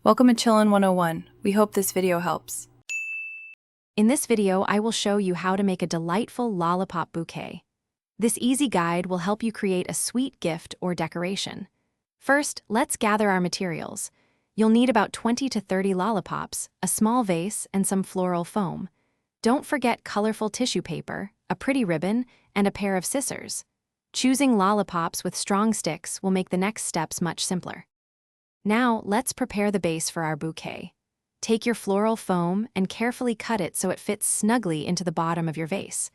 Welcome to Chillin' 101. We hope this video helps. In this video, I will show you how to make a delightful lollipop bouquet. This easy guide will help you create a sweet gift or decoration. First, let's gather our materials. You'll need about 20 to 30 lollipops, a small vase, and some floral foam. Don't forget colorful tissue paper, a pretty ribbon, and a pair of scissors. Choosing lollipops with strong sticks will make the next steps much simpler. Now, let's prepare the base for our bouquet. Take your floral foam and carefully cut it so it fits snugly into the bottom of your vase.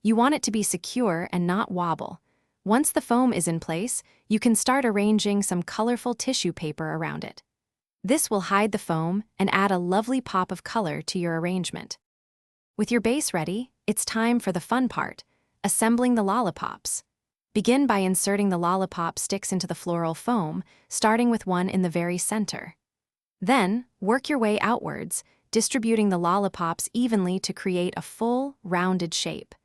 You want it to be secure and not wobble. Once the foam is in place, you can start arranging some colorful tissue paper around it. This will hide the foam and add a lovely pop of color to your arrangement. With your base ready, it's time for the fun part, assembling the lollipops. Begin by inserting the lollipop sticks into the floral foam, starting with one in the very center. Then, work your way outwards, distributing the lollipops evenly to create a full, rounded shape.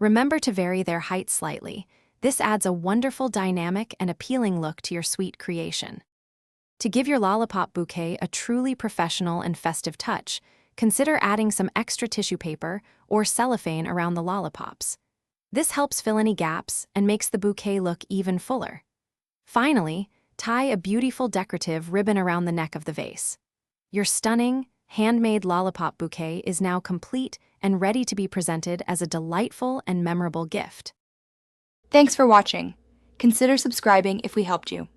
Remember to vary their height slightly. This adds a wonderful dynamic and appealing look to your sweet creation. To give your lollipop bouquet a truly professional and festive touch, consider adding some extra tissue paper or cellophane around the lollipops. This helps fill any gaps and makes the bouquet look even fuller. Finally, tie a beautiful decorative ribbon around the neck of the vase. Your stunning, handmade lollipop bouquet is now complete and ready to be presented as a delightful and memorable gift. Thanks for watching. Consider subscribing if we helped you.